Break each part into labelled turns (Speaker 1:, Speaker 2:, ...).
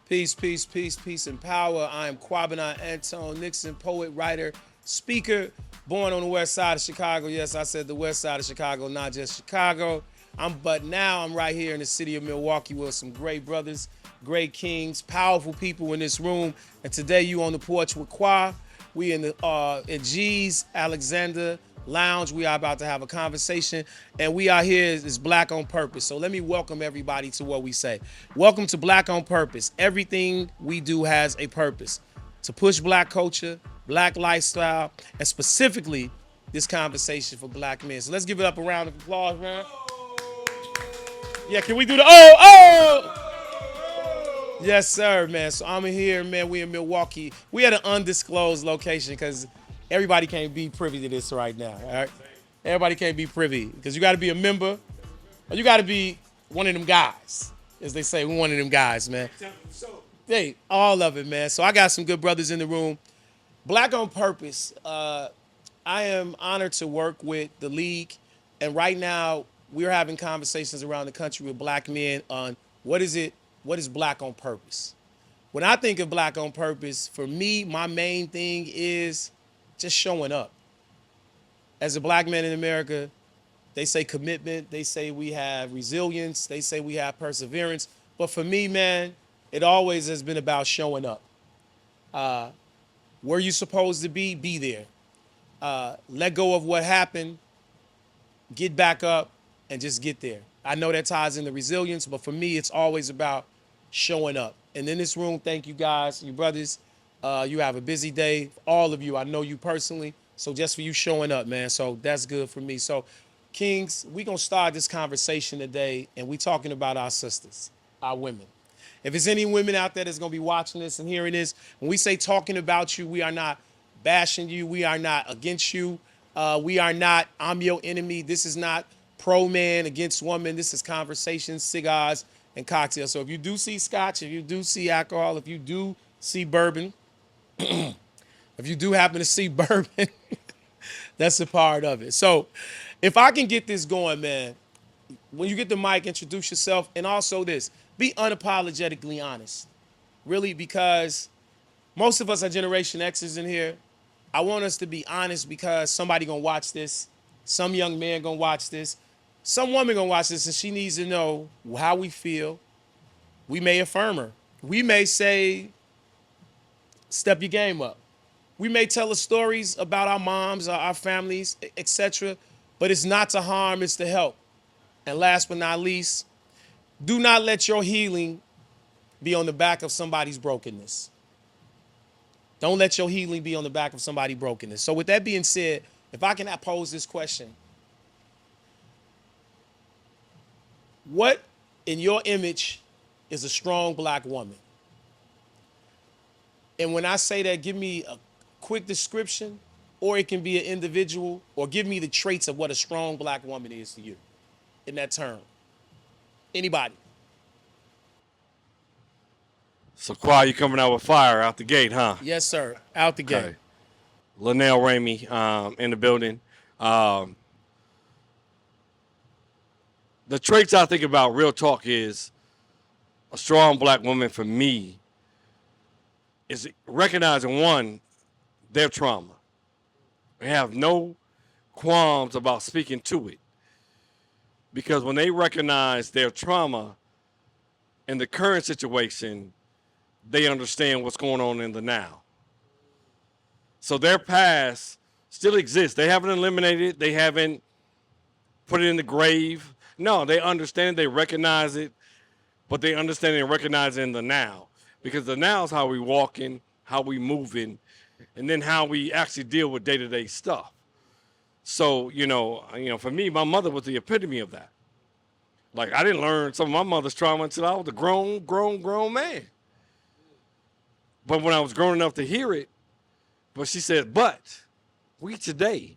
Speaker 1: Peace, peace, peace, peace, and power. I am Kwabena Antoine Nixon, poet, writer, speaker, born on the west side of Chicago. Yes, I said the west side of Chicago, not just Chicago. But now I'm right here in the city of Milwaukee with some great brothers, great kings, powerful people in this room. And today you on the porch with Kwa. We in the in G's Alexander Lounge. We are about to have a conversation, and we are here is Black on Purpose. So let me welcome everybody to what we say. Welcome to Black on Purpose. Everything we do has a purpose: to push Black culture, Black lifestyle, and specifically this conversation for Black men. So let's give it up a round of applause, man. Yeah, can we do the Yes, sir, man. So I'm here, man. We in Milwaukee. We at an undisclosed location because everybody can't be privy to this right now. All right, everybody can't be privy because you got to be a member, or you got to be one of them guys, as they say. We one of them guys, man. Hey, all of it, man. So I got some good brothers in the room. Black on Purpose. I am honored to work with the league, and right now we're having conversations around the country with Black men on what is Black on Purpose. When I think of Black on Purpose, for me, my main thing is just showing up. As a Black man in America, they say commitment, they say we have resilience, they say we have perseverance. But for me, man, it always has been about showing up. Where you supposed to be there. Let go of what happened, get back up, and just get there. I know that ties into resilience, but for me, it's always about showing up. And in this room, thank you guys, you brothers. You have a busy day. All of you, I know you personally. So just for you showing up, man. So that's good for me. So, Kings, we going to start this conversation today, and we talking about our sisters, our women. If there's any women out there that's going to be watching this and hearing this, when we say talking about you, we are not bashing you. We are not against you. We are not, I'm your enemy. This is not pro man against woman. This is conversations, cigars, and cocktails. So if you do see scotch, if you do see alcohol, if you do see bourbon, if you do happen to see bourbon, that's a part of it. So if I can get this going, man, when you get the mic, introduce yourself. And also this, be unapologetically honest. Really, because most of us are Generation X's in here. I want us to be honest because somebody gonna watch this. Some young man gonna watch this. Some woman gonna watch this and she needs to know how we feel. We may affirm her. We may say, step your game up. We may tell us stories about our moms, our families, etc. But it's not to harm, it's to help. And last but not least, do not let your healing be on the back of somebody's brokenness. Don't let your healing be on the back of somebody's brokenness. So with that being said, if I can pose this question, what in your image is a strong Black woman? And when I say that, give me a quick description, or it can be an individual, or give me the traits of what a strong Black woman is to you in that term. Anybody?
Speaker 2: So, Qua, you coming out with fire out the gate, huh?
Speaker 1: Yes, sir. Out the gate.
Speaker 2: Okay. Linnell Ramey in the building. The traits I think about, real talk, is a strong Black woman for me is recognizing, one, their trauma. They have no qualms about speaking to it. Because when they recognize their trauma in the current situation, they understand what's going on in the now. So their past still exists. They haven't eliminated it. They haven't put it in the grave. No, they understand it. They recognize it. But they understand and recognize it in the now. Because the now is how we walking, how we moving, and then how we actually deal with day-to-day stuff. So, for me, my mother was the epitome of that. Like, I didn't learn some of my mother's trauma until I was a grown man. But when I was grown enough to hear it, but she said, but we today.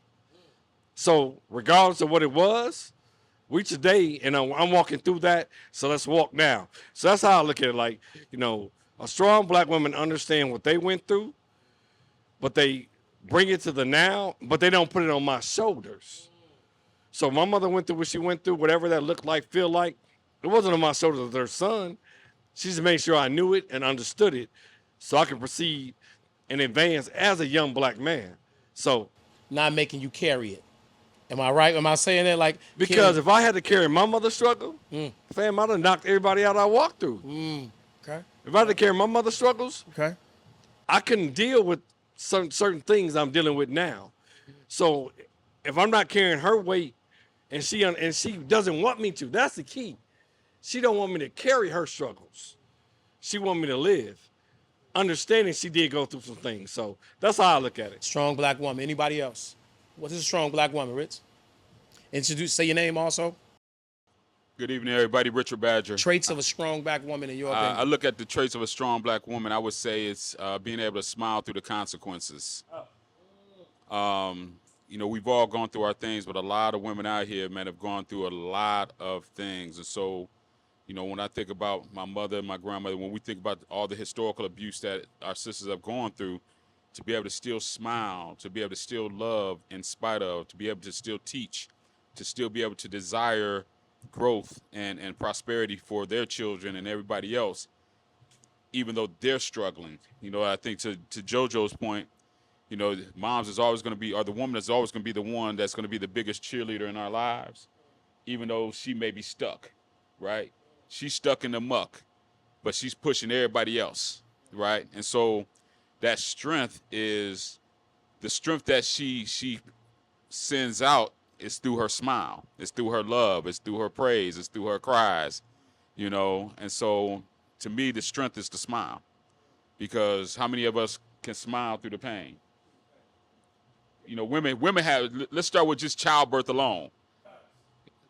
Speaker 2: So regardless of what it was, we today, and I'm walking through that, so let's walk now. So that's how I look at it. Like, a strong Black woman understand what they went through, but they bring it to the now, but they don't put it on my shoulders. So my mother went through what she went through, whatever that looked like, feel like. It wasn't on my shoulders as her son. She just made sure I knew it and understood it so I could proceed and advance as a young black man. So,
Speaker 1: Not making you carry it. Am I right? Am I saying that? Like,
Speaker 2: because if I had to carry my mother's struggle, fam, I'd have knocked everybody out I walked through.
Speaker 1: okay,
Speaker 2: If I had to carry my mother's struggles,
Speaker 1: okay,
Speaker 2: I couldn't deal with certain things I'm dealing with now. So if I'm not carrying her weight and she doesn't want me to, that's the key. She don't want me to carry her struggles. She want me to live. Understanding she did go through some things. So that's how I look at it.
Speaker 1: strong black woman. Anybody else? What is a strong black woman, Rich? Say your name also.
Speaker 3: Good evening, everybody. Richard Badger.
Speaker 1: Traits of a strong black woman in your
Speaker 3: I
Speaker 1: opinion.
Speaker 3: look at the traits of a strong black woman. I would say it's being able to smile through the consequences. We've all gone through our things, but a lot of women out here, man, have gone through a lot of things. And so, when I think about my mother and my grandmother, when we think about all the historical abuse that our sisters have gone through, to be able to still smile, to be able to still love in spite of, to be able to still teach, to still be able to desire growth and prosperity for their children and everybody else, even though they're struggling. I think to JoJo's point, moms is always going to be, or the woman is always going to be the one that's going to be the biggest cheerleader in our lives, even though she may be stuck, right? She's stuck in the muck, but she's pushing everybody else, right? And so that strength is the strength that she sends out is through her smile. It's through her love. It's through her praise. It's through her cries, And so to me, the strength is the smile, because how many of us can smile through the pain? Women have, let's start with just childbirth alone.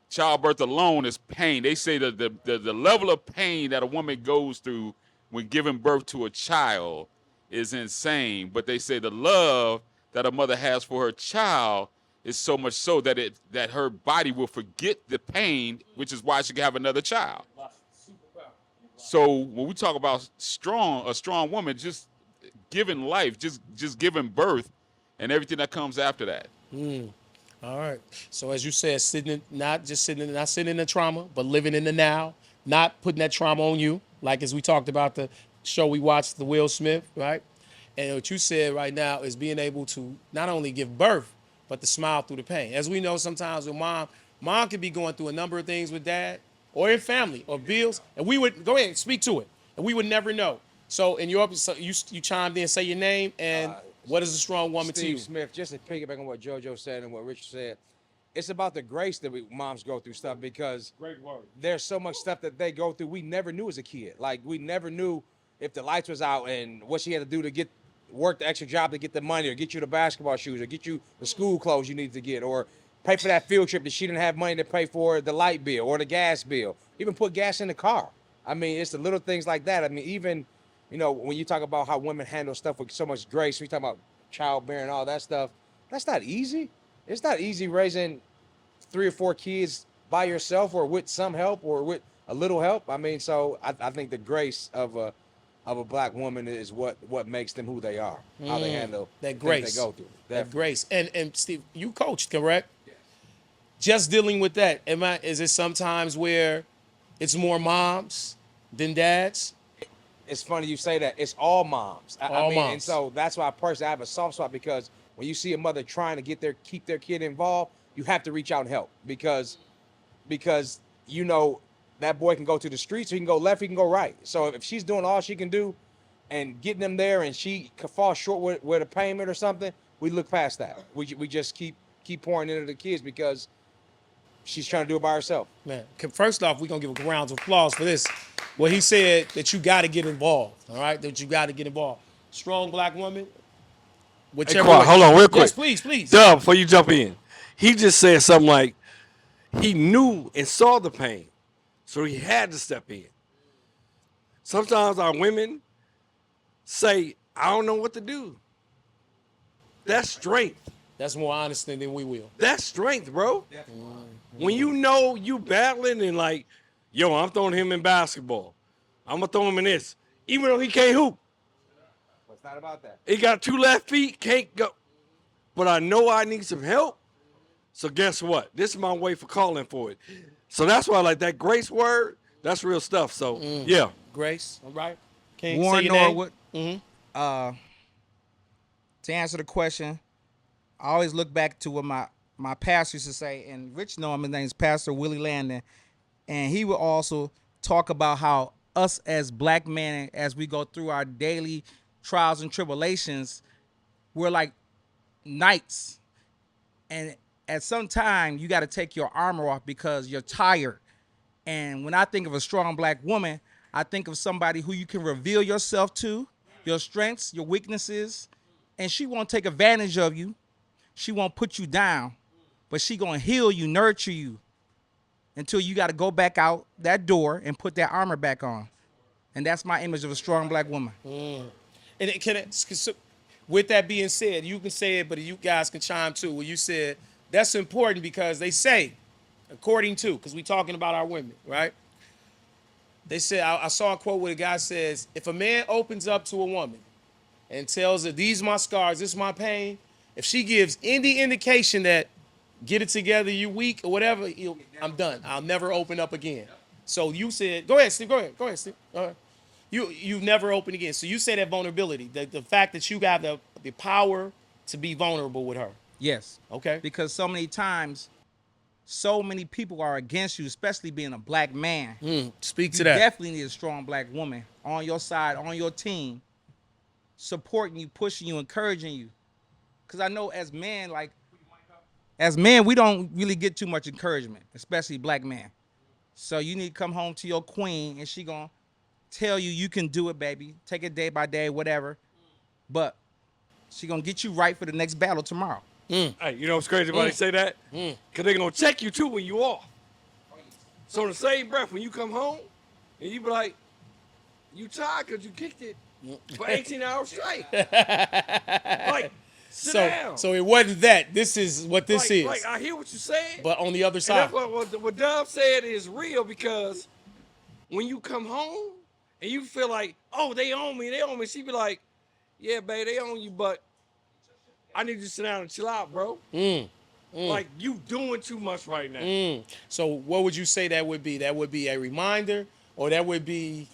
Speaker 3: Childbirth alone is pain. They say that the level of pain that a woman goes through when giving birth to a child is insane. But they say the love that a mother has for her child is so much so that her body will forget the pain, which is why she can have another child. So when we talk about a strong woman, just giving life, just giving birth, and everything that comes after that.
Speaker 1: All right. So as you said, not sitting in the trauma, but living in the now, not putting that trauma on you. Like as we talked about the show we watched, the Will Smith, right? And what you said right now is being able to not only give birth, but to smile through the pain. As we know, sometimes with mom could be going through a number of things with dad or in family or bills, and we would go ahead and speak to it, and we would never know. So you chimed in, say your name, and what is a strong woman to you?
Speaker 4: Steve Smith, just to piggyback on what JoJo said and what Richard said, it's about the grace that moms go through stuff, because there's so much stuff that they go through we never knew as a kid. Like, we never knew if the lights was out and what she had to do to work the extra job to get the money, or get you the basketball shoes, or get you the school clothes you needed to get, or pay for that field trip that she didn't have money to pay for, the light bill or the gas bill, even put gas in the car. I mean, it's the little things like that. I mean, even, when you talk about how women handle stuff with so much grace, we talk about childbearing, all that stuff, that's not easy. It's not easy raising 3 or 4 kids by yourself, or with some help, or with a little help. I mean, so I think the grace of a black woman is what makes them who they are, how they handle
Speaker 1: that grace
Speaker 4: they go through.
Speaker 1: That grace. And Steve, you coached, correct? Yes. Just dealing with that, is it sometimes where it's more moms than dads?
Speaker 4: It's funny you say that. It's all moms.
Speaker 1: All moms.
Speaker 4: And so that's why personally I have a soft spot, because when you see a mother trying to keep their kid involved, you have to reach out and help, because that boy can go to the streets, he can go left, he can go right. So if she's doing all she can do and getting them there, and she could fall short with a payment or something, we look past that. We just keep pouring into the kids, because she's trying to do it by herself.
Speaker 1: Man, first off, we're going to give a round of applause for this. Well, he said that you got to get involved, all right? That you got to get involved. Strong black woman.
Speaker 2: Hey, hold on real quick.
Speaker 1: Yes, please.
Speaker 2: Dub, before you jump in, he just said something like he knew and saw the pain, so he had to step in. Sometimes our women say, I don't know what to do. That's strength.
Speaker 1: That's more honest than we will.
Speaker 2: That's strength, bro. When you know you battling and like, yo, I'm throwing him in basketball. I'm going to throw him in this. Even though he can't hoop.
Speaker 4: It's not about that.
Speaker 2: He got 2 left feet, can't go. But I know I need some help. So guess what? This is my way for calling for it. So that's why, like, that grace word, that's real stuff. So, yeah.
Speaker 1: Grace, all right. King, say
Speaker 4: Warren
Speaker 1: your name.
Speaker 4: Norwood. To answer the question, I always look back to what my pastor used to say, and Rich know him, his name is Pastor Willie Landon, and he would also talk about how us as black men, as we go through our daily trials and tribulations, we're like knights, and at some time you got to take your armor off because you're tired. And when I think of a strong black woman, I think of somebody who you can reveal yourself to, your strengths, your weaknesses, and she won't take advantage of you. She won't put you down, but she gonna heal you, nurture you, until you got to go back out that door and put that armor back on. And that's my image of a strong black woman.
Speaker 1: And with that being said, you can say it, but you guys can chime too. Where you said that's important because they say, according to, because we're talking about our women, right? They said, I saw a quote where a guy says, if a man opens up to a woman and tells her, these my scars, this is my pain, if she gives any indication that get it together, you weak or whatever, I'm done. I'll never open up again. So you said, go ahead, Steve, go ahead, Steve. All right. You never open again. So you say that vulnerability, the fact that you got the power to be vulnerable with her.
Speaker 4: Yes.
Speaker 1: Okay.
Speaker 4: Because so many times, so many people are against you, especially being a black man.
Speaker 1: Speak to
Speaker 4: You
Speaker 1: that.
Speaker 4: definitely need a strong black woman on your side, on your team, supporting you, pushing you, encouraging you. Because I know as men, we don't really get too much encouragement, especially black men. So you need to come home to your queen, and she gonna tell you you can do it, baby. Take it day by day, whatever. But she gonna get you right for the next battle tomorrow.
Speaker 2: Hey, you know what's crazy about they say that? Because they're going to check you, too, when you off. So in the same breath, when you come home, and you be like, you tired because you kicked it for 18 hours straight. Like, sit down.
Speaker 1: So it wasn't that. This is what this is.
Speaker 2: Like, I hear what you're saying.
Speaker 1: But on the other
Speaker 2: And
Speaker 1: side.
Speaker 2: that's what Dove said is real, because when you come home and you feel like, oh, they own me, she be like, yeah, babe, they own you, but I need you to sit down and chill out, bro. Like, you doing too much right now.
Speaker 1: So what would you say that would be? That would be a reminder, or that would be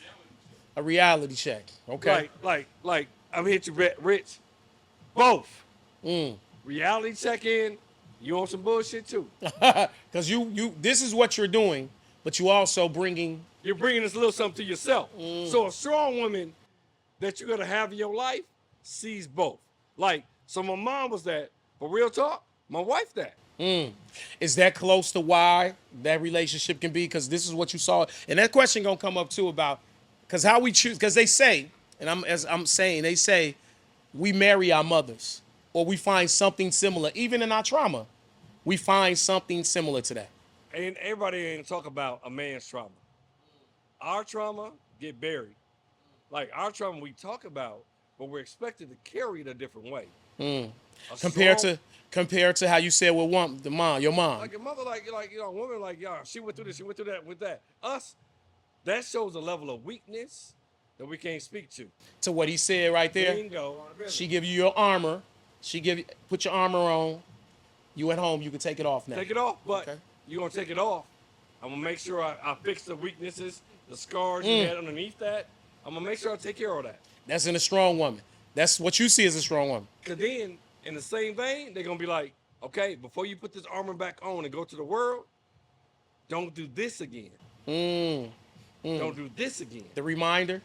Speaker 1: a reality check? Okay.
Speaker 2: Like, I'm hit you, Rich. Both. Reality check in, you on some bullshit too.
Speaker 1: Because you this is what you're doing, but you also
Speaker 2: You're bringing this little something to yourself. So a strong woman that you're gonna have in your life sees both. Like, so my mom was that, but real talk, my wife that.
Speaker 1: Is that close to why that relationship can be? Because this is what you saw, and that question gonna come up too about because how we choose. Because they say, and they say, we marry our mothers, or we find something similar, even in our trauma. We find something similar to that.
Speaker 2: And everybody ain't talk about a man's trauma. Our trauma get buried. Like, our trauma we talk about, but we're expected to carry it a different way.
Speaker 1: Compared to how you said with your mom.
Speaker 2: Like your mother, a woman, like, y'all, she went through this, she went through that with that. Us, that shows a level of weakness that we can't speak to.
Speaker 1: To what he said right there.
Speaker 2: Bingo.
Speaker 1: She give you your armor. Put your armor on. You at home, you can take it off now.
Speaker 2: Take it off, but
Speaker 1: Okay.
Speaker 2: you're going to take it off. I'm going to make sure I fix the weaknesses, the scars you had underneath that. I'm going to make sure I take care of that.
Speaker 1: That's in a strong woman. That's what you see as a strong woman.
Speaker 2: Because then, in the same vein, they're going to be like, okay, before you put this armor back on and go to the world, don't do this again. Don't do this again.
Speaker 1: The reminder.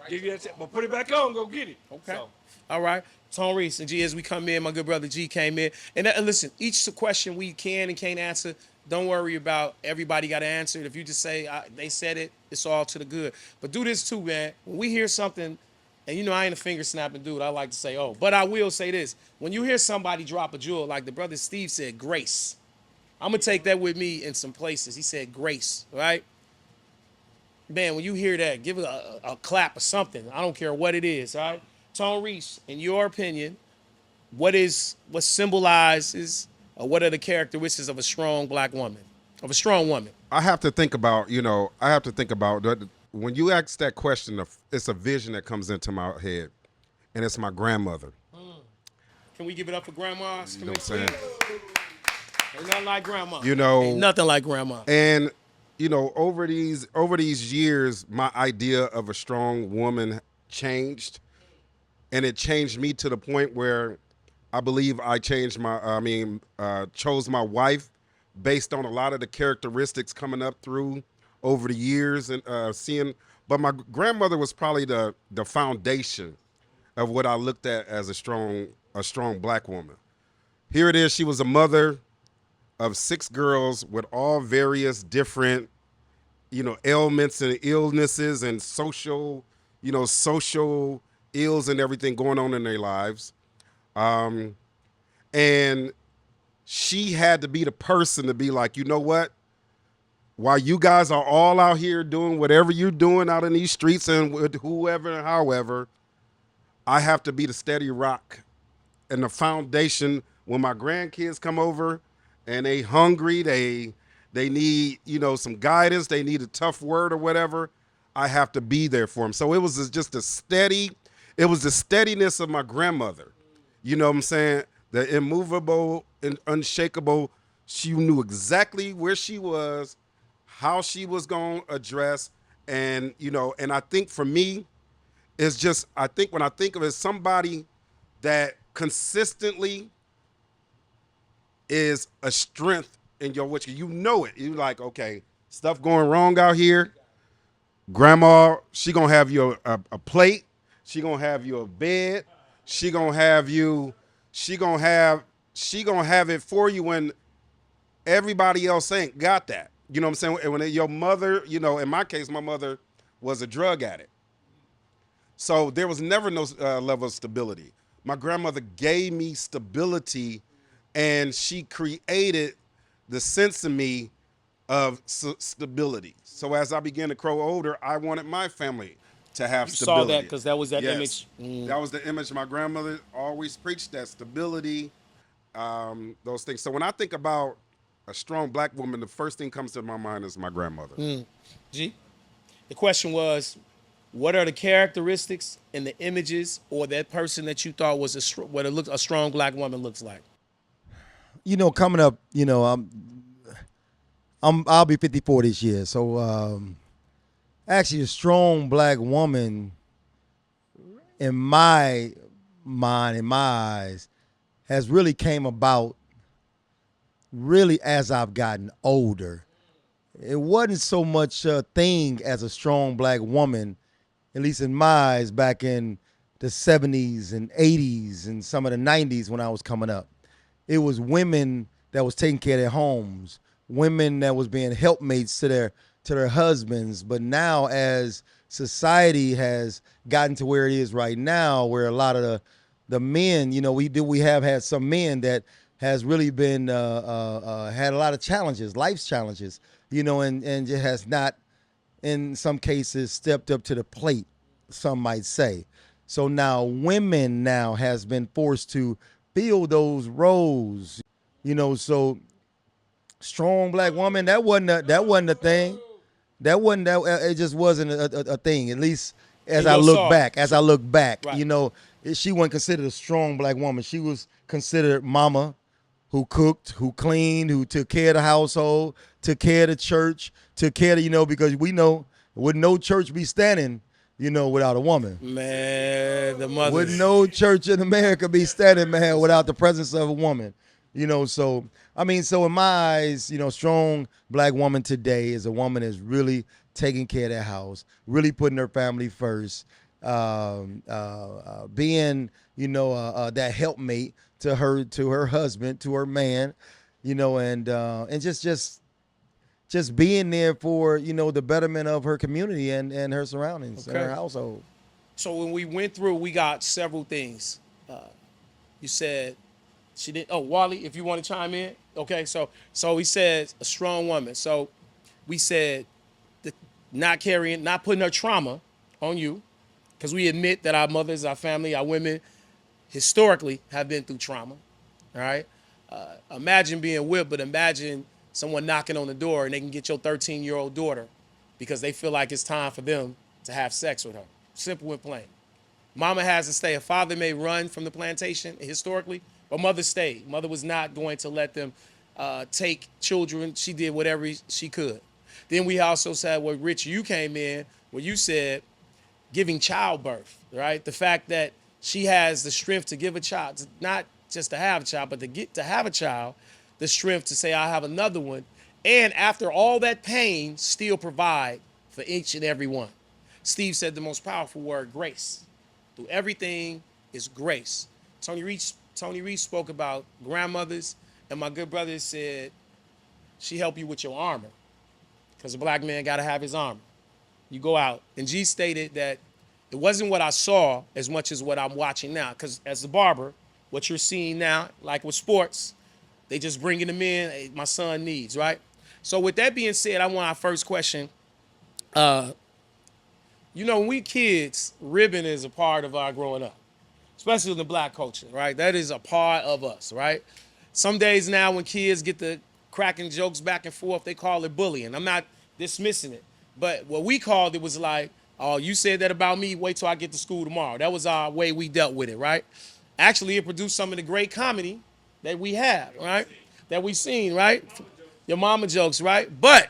Speaker 2: Give you that shit, but put it back on, go get it.
Speaker 1: Okay.
Speaker 2: So,
Speaker 1: All right. Tone Reese and G, as we come in, my good brother G came in. And listen, each question we can and can't answer, don't worry about everybody got to answer it. If you just say they said it, it's all to the good. But do this too, man. When we hear something, and you know I ain't a finger snapping dude, I like to say, oh. But I will say this. When you hear somebody drop a jewel, like the brother Steve said, grace. I'm going to take that with me in some places. He said grace, right? Man, when you hear that, give it a clap or something. I don't care what it is, all right? Tone Reese, in your opinion, what symbolizes or what are the characteristics of a strong black woman, of a strong woman?
Speaker 5: I have to think about when you ask that question, it's a vision that comes into my head, and it's my grandmother.
Speaker 1: Can we give it up for grandmas?
Speaker 5: You know what I'm saying?
Speaker 1: Ain't nothing like grandma.
Speaker 5: You know,
Speaker 1: Ain't nothing like grandma.
Speaker 5: and over these years, my idea of a strong woman changed, and it changed me to the point where I believe I chose my wife based on a lot of the characteristics coming up through over the years and seeing. But my grandmother was probably the foundation of what I looked at as a strong black woman. Here it is. She was a mother of 6 girls with all various different, ailments and illnesses and social ills and everything going on in their lives. And she had to be the person to be like, you know what? While you guys are all out here doing whatever you're doing out in these streets and with whoever and however, I have to be the steady rock and the foundation when my grandkids come over and they hungry, they need, some guidance, they need a tough word or whatever, I have to be there for them. So it was it was the steadiness of my grandmother. You know what I'm saying? The immovable and unshakable. She knew exactly where she was, how she was going to address. And, and I think for me, it's just, I think when I think of it, somebody that consistently is a strength in your witch. You know it. You like, okay, stuff going wrong out here. Grandma, she gonna have you a plate. She gonna have you a bed. She gonna have it for you when everybody else ain't got that. You know what I'm saying? And when your mother, in my case, my mother was a drug addict. So there was never no level of stability. My grandmother gave me stability, and she created the sense in me of stability. So as I began to grow older, I wanted my family to have
Speaker 1: You
Speaker 5: stability.
Speaker 1: saw that because that was that
Speaker 5: Yes.
Speaker 1: image.
Speaker 5: That was the image my grandmother always preached, that stability, those things. So when I think about a strong black woman, the first thing comes to my mind is my grandmother.
Speaker 1: G. The question was, what are the characteristics and the images or that person that you thought was what a strong black woman looks like?
Speaker 6: Coming up, I'll be 54 this year. So actually a strong black woman in my mind, in my eyes, has really came about really as I've gotten older. It wasn't so much a thing as a strong black woman, at least in my eyes, back in the 70s and 80s and some of the 90s when I was coming up. It was women that was taking care of their homes, women that was being helpmates to their husbands. But now, as society has gotten to where it is right now, where a lot of the men, we have had some men that has really been had a lot of challenges, life's challenges, and just has not, in some cases, stepped up to the plate, some might say. So now women now has been forced to fill those roles, so strong black woman, that wasn't a thing. It just wasn't a thing, at least as I look back.
Speaker 1: Right.
Speaker 6: She wasn't considered a strong black woman. She was considered mama, who cooked, who cleaned, who took care of the household, took care of the church, took care of, because we know, would no church be standing, without a woman?
Speaker 1: Man, the mother.
Speaker 6: Would no church in America be standing, man, without the presence of a woman? So in my eyes, strong black woman today is a woman that's really taking care of their house, really putting her family first, being, that helpmate to her husband, to her man, and just being there for, the betterment of her community and her surroundings and her household.
Speaker 1: So when we went through, we got several things. You said she didn't. Oh, Wally, if you want to chime in, okay. So we said a strong woman. So we said not putting her trauma on you, because we admit that our mothers, our family, our women, historically have been through trauma. All right. Imagine being whipped, but imagine someone knocking on the door and they can get your 13-year-old daughter because they feel like it's time for them to have sex with her. Simple and plain. Mama has to stay. A father may run from the plantation historically, but mother stayed. Mother was not going to let them take children. She did whatever she could. Then we also said, well, Rich, you came in where you said giving childbirth, right? The fact that she has the strength to give a child, not just to have a child, but to have a child, the strength to say, I have another one. And after all that pain, still provide for each and every one. Steve said the most powerful word, grace. Through everything is grace. Tony Reese spoke about grandmothers, and my good brother said she helped you with your armor, because a black man got to have his armor. You go out. And G stated that it wasn't what I saw as much as what I'm watching now, because as the barber, what you're seeing now, like with sports, they just bringing them in, hey, my son needs, right? So with that being said, I want our first question. You know, when we kids, ribbon is a part of our growing up, especially in the black culture, right? That is a part of us, right? Some days now when kids get the cracking jokes back and forth, they call it bullying. I'm not dismissing it. But what we called it was like, oh, you said that about me, wait till I get to school tomorrow. That was our way we dealt with it, right? Actually, it produced some of the great comedy that we have, right? That we seen, right? Your mama jokes, right? But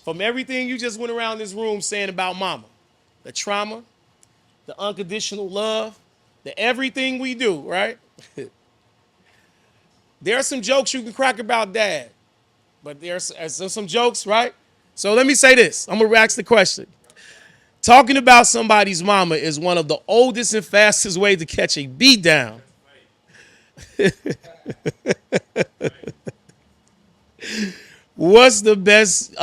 Speaker 1: from everything you just went around this room saying about mama, the trauma, the unconditional love, the everything we do, right? There are some jokes you can crack about dad, but there's some jokes, right? So let me say this. I'm going to ask the question. Talking about somebody's mama is one of the oldest and fastest ways to catch a beat down. What's the best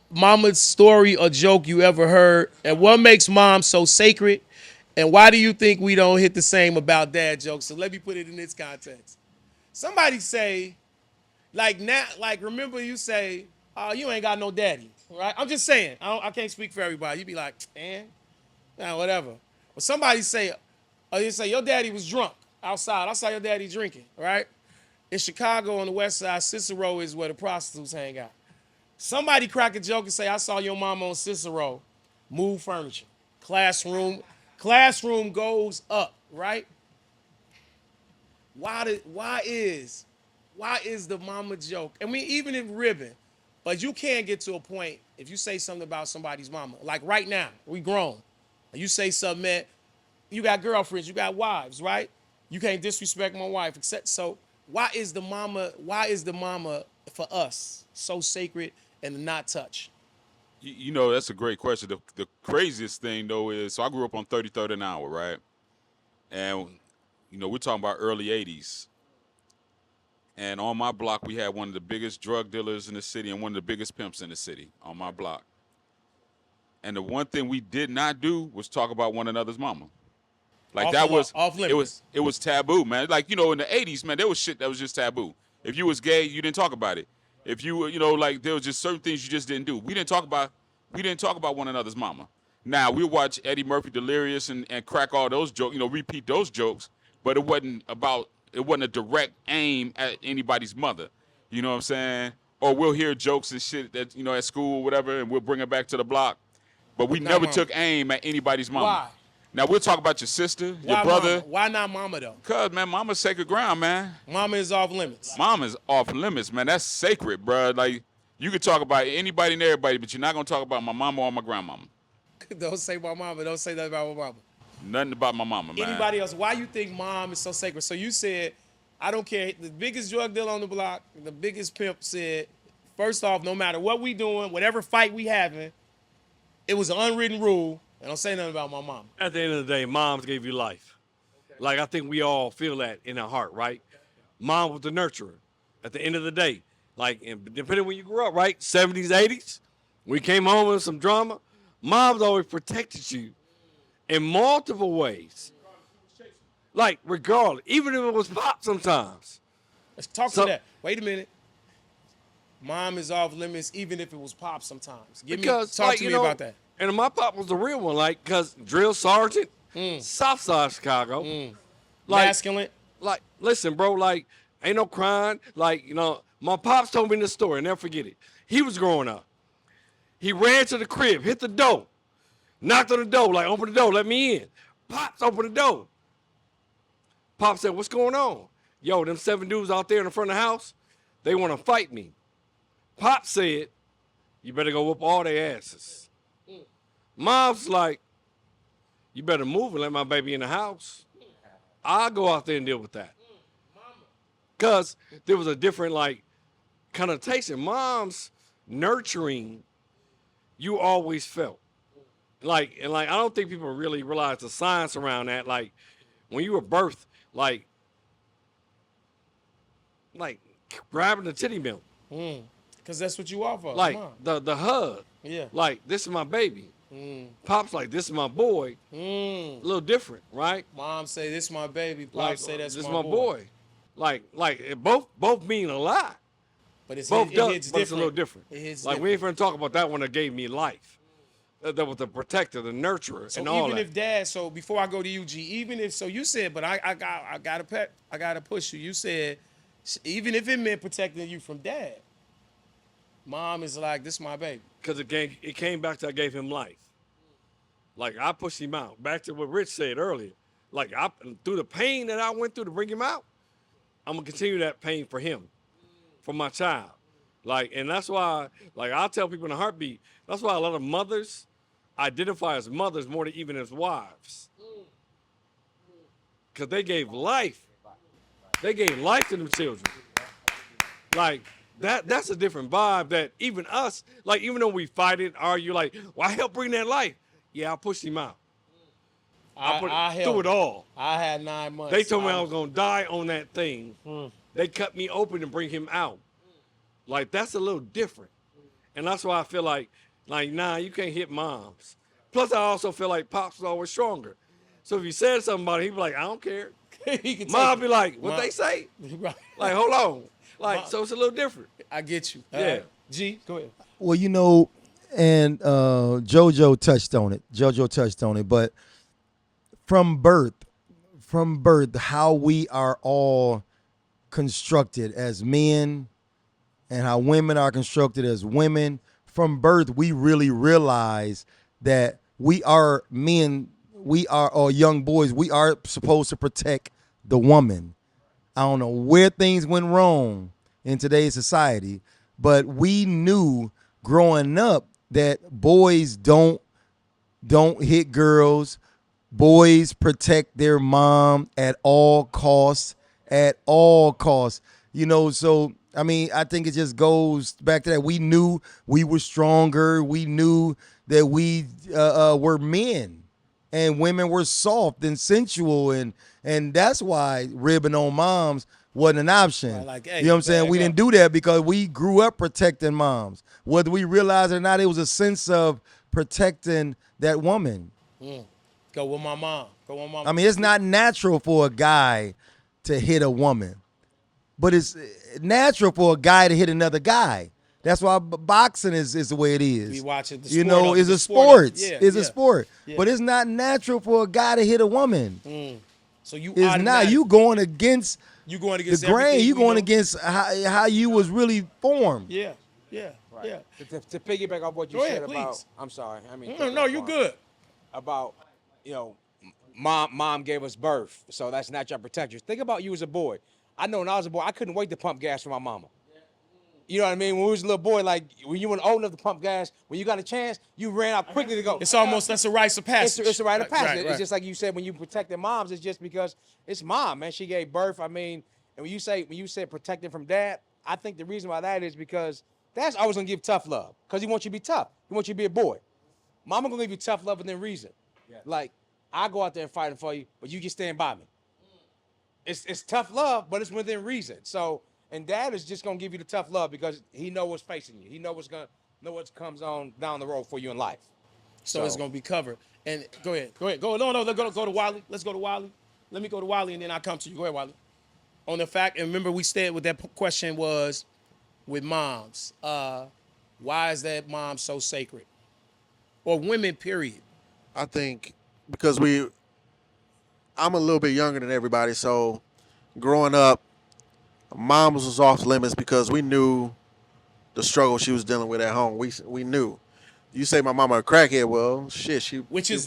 Speaker 1: mama story or joke you ever heard? And what makes mom so sacred? And why do you think we don't hit the same about dad jokes? So let me put it in this context. Somebody say, like now, like remember you say, oh, you ain't got no daddy, right? I'm just saying. I can't speak for everybody. You be like, man, nah, whatever. But somebody say, or you say, your daddy was drunk outside. I saw your daddy drinking, right? In Chicago on the west side, Cicero is where the prostitutes hang out. Somebody crack a joke and say, I saw your mama on Cicero move furniture. Classroom goes up, right? Why is the mama joke? I mean, even if ribbon, but you can't get to a point if you say something about somebody's mama. Like right now, we grown. And you say something, man, you got girlfriends, you got wives, right? You can't disrespect my wife, except so why is the mama for us so sacred and to not touch?
Speaker 3: You know, that's a great question. The craziest thing though is, so I grew up on 33rd and Hour, right? And you know, we're talking about early 80s. And on my block, we had one of the biggest drug dealers in the city and one of the biggest pimps in the city on my block. And the one thing we did not do was talk about one another's mama. Like
Speaker 1: Off limits.
Speaker 3: it was taboo, man. Like, you know, in the 80s, man, there was shit that was just taboo. If you was gay, you didn't talk about it. If you were, you know, like there was just certain things you just didn't do. We didn't talk about one another's mama. Now we watch Eddie Murphy Delirious and crack all those jokes, you know, repeat those jokes, but it wasn't a direct aim at anybody's mother. You know what I'm saying? Or we'll hear jokes and shit that, you know, at school or whatever, and we'll bring it back to the block. But we never took aim at anybody's mama.
Speaker 1: Why?
Speaker 3: Now we'll talk about your sister,
Speaker 1: Why
Speaker 3: your brother.
Speaker 1: Mama? Why not mama though?
Speaker 3: Cause man, mama's sacred ground, man.
Speaker 1: Mama is off limits.
Speaker 3: Mama's off limits, man. That's sacred, bro. Like you can talk about anybody and everybody, but you're not gonna talk about my mama or my grandmama.
Speaker 1: Don't say my mama. Don't say that about my mama.
Speaker 3: Nothing about my mama, man.
Speaker 1: Anybody else? Why you think mom is so sacred? So you said, I don't care. The biggest drug dealer on the block, the biggest pimp said, first off, no matter what we doing, whatever fight we having, it was an unwritten rule. And don't say nothing about my mom.
Speaker 2: At the end of the day, moms gave you life. Like, I think we all feel that in our heart, right? Mom was the nurturer. At the end of the day, like, and depending when you grew up, right? 70s, 80s, we came home with some drama. Moms always protected you in multiple ways. Like, regardless, even if it was pop sometimes.
Speaker 1: Let's talk to that. Wait a minute. Mom is off limits even if it was pop sometimes. Talk to me about that.
Speaker 2: And my pop was the real one, like, because drill sergeant, South Side Chicago. Like,
Speaker 1: masculine.
Speaker 2: Like, listen, bro, like, ain't no crying. Like, you know, my pops told me this story, never forget it. He was growing up. He ran to the crib, hit the door, knocked on the door, like, open the door, let me in. Pops opened the door. Pop said, what's going on? yo, them 7 dudes out there in the front of the house, they want to fight me. Pop said, you better go whoop all their asses. Mom's like, you better move and let my baby in the house. I'll go out there and deal with that. Because there was a different, like, connotation. Mom's nurturing, you always felt. Like, and like, I don't think people really realize the science around that. Like, when you were birthed, like grabbing the titty milk.
Speaker 1: Because that's what you are for.
Speaker 2: Like,
Speaker 1: Mom.
Speaker 2: the hug.
Speaker 1: Yeah.
Speaker 2: Like, this is my baby. Pop's like, this is my boy. A little different, right?
Speaker 1: Mom say, this my baby. Pop
Speaker 2: Like,
Speaker 1: say, that's
Speaker 2: this
Speaker 1: my
Speaker 2: my
Speaker 1: boy.
Speaker 2: Like it both mean a lot.
Speaker 1: But it's,
Speaker 2: Both
Speaker 1: it
Speaker 2: does,
Speaker 1: hits
Speaker 2: but it's a little different.
Speaker 1: It hits
Speaker 2: Like,
Speaker 1: different.
Speaker 2: we ain't finna talk about that one that gave me life. That was the protector, the nurturer,
Speaker 1: So
Speaker 2: and all
Speaker 1: even
Speaker 2: that.
Speaker 1: if dad, so before I go to UG, even if, so you said, but I gotta push you. You said, even if it meant protecting you from dad, mom is like, this my baby.
Speaker 2: Because it came back to I gave him life. Like, I pushed him out. Back to what Rich said earlier. Like, through the pain that I went through to bring him out, I'm going to continue that pain for him, for my child. Like, and that's why, like, I'll tell people in a heartbeat, that's why a lot of mothers identify as mothers more than even as wives. Because they gave life. They gave life to them children. Like, that's a different vibe that even us, like, even though we fight it, argue, like, well, I helped bring that life. Yeah, I pushed him out. I
Speaker 1: held
Speaker 2: through it all.
Speaker 1: I had 9 months.
Speaker 2: They told me I was going to die on that thing. They cut me open to bring him out. Like, that's a little different. And that's why I feel like, nah, you can't hit moms. Plus, I also feel like Pops was always stronger. So if you said something about it, he'd be like, I don't care.
Speaker 1: He could
Speaker 2: Mom
Speaker 1: take
Speaker 2: be like, what
Speaker 1: Mom-
Speaker 2: they say?
Speaker 1: Right.
Speaker 2: Like, hold on. Like,
Speaker 1: Mom-
Speaker 2: so it's a little different.
Speaker 1: I get you.
Speaker 2: Yeah.
Speaker 1: G, go ahead.
Speaker 6: Well, you know, and JoJo touched on it. But from birth, how we are all constructed as men and how women are constructed as women, from birth, we really realize that we are men, or young boys, we are supposed to protect the woman. I don't know where things went wrong in today's society, but we knew growing up that boys don't hit girls. Boys protect their mom at all costs. You know, so I mean, I think it just goes back to that. We knew we were stronger. We knew that we were men, and women were soft and sensual, and that's why ribbing on moms wasn't an option.
Speaker 1: Right, like, hey,
Speaker 6: you know what I'm saying?
Speaker 1: back
Speaker 6: We
Speaker 1: up.
Speaker 6: didn't do that because we grew up protecting moms. Whether we realized it or not, it was a sense of protecting that woman.
Speaker 1: Go with my mom.
Speaker 6: I mean, it's not natural for a guy to hit a woman, but it's natural for a guy to hit another guy. That's why boxing is the way it is.
Speaker 1: We watching the
Speaker 6: you
Speaker 1: sport
Speaker 6: know,
Speaker 1: of-
Speaker 6: it's
Speaker 1: the
Speaker 6: a
Speaker 1: sport of-
Speaker 6: sport.
Speaker 1: yeah,
Speaker 6: It's
Speaker 1: yeah.
Speaker 6: a sport.
Speaker 1: Yeah.
Speaker 6: But it's not natural for a guy to hit a woman.
Speaker 1: So you
Speaker 6: It's not.
Speaker 1: automatic-
Speaker 6: You going against
Speaker 1: you going
Speaker 6: the
Speaker 1: against
Speaker 6: grain.
Speaker 1: everything
Speaker 6: You
Speaker 1: we
Speaker 6: going
Speaker 1: know?
Speaker 6: against how you was really formed.
Speaker 1: Yeah.
Speaker 4: Right. To piggyback off what you
Speaker 1: Go
Speaker 4: said
Speaker 1: ahead,
Speaker 4: about,
Speaker 1: please.
Speaker 4: I'm sorry, I mean,
Speaker 1: No, you good.
Speaker 4: about, you know, mom gave us birth, so that's natural protectors. Think about you as a boy. I know when I was a boy, I couldn't wait to pump gas for my mama. You know what I mean? When we was a little boy, like when you were old enough to pump gas, when you got a chance, you ran out quickly to go.
Speaker 1: It's almost, that's a rites of passage.
Speaker 4: It's a rite of passage.
Speaker 1: Right.
Speaker 4: It's just like you said, when you protect their moms, it's just because it's mom, man. She gave birth. I mean, and when you said protecting from dad, I think the reason why that is because dad's always gonna give tough love because he wants you to be tough. He wants you to be a boy. Mama gonna give you tough love within reason. Like I go out there and fight for you, but you just stand by me. It's tough love, but it's within reason. So, and dad is just gonna give you the tough love because he know what's facing you. He know what comes on down the road for you in life.
Speaker 1: So it's gonna be covered. And go ahead. No, let's go to Wiley. Let's go to Wiley. Let me go to Wiley and then I'll come to you. Go ahead, Wiley. On the fact, and remember we stayed with that question was with moms. Why is that mom so sacred? Or women, period.
Speaker 7: I think because I'm a little bit younger than everybody, so growing up, moms was off limits because we knew the struggle she was dealing with at home. We knew. You say my mama a crackhead, well, shit, she
Speaker 1: Which is,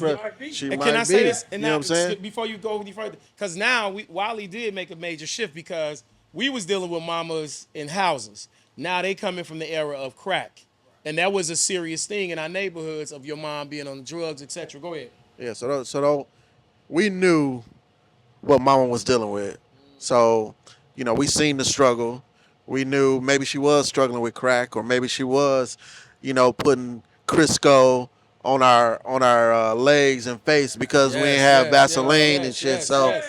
Speaker 7: she
Speaker 1: and can I
Speaker 7: might
Speaker 1: say
Speaker 7: be.
Speaker 1: this? And
Speaker 7: You know what I'm saying?
Speaker 1: before you go any further, because now Wiley did make a major shift because we was dealing with mamas in houses. Now they coming from the era of crack, and that was a serious thing in our neighborhoods of your mom being on drugs, etc. Go ahead.
Speaker 7: Yeah. We knew what mama was dealing with. So, we seen the struggle. We knew maybe she was struggling with crack, or maybe she was, putting Crisco on our legs and face because we ain't have Vaseline and shit. So,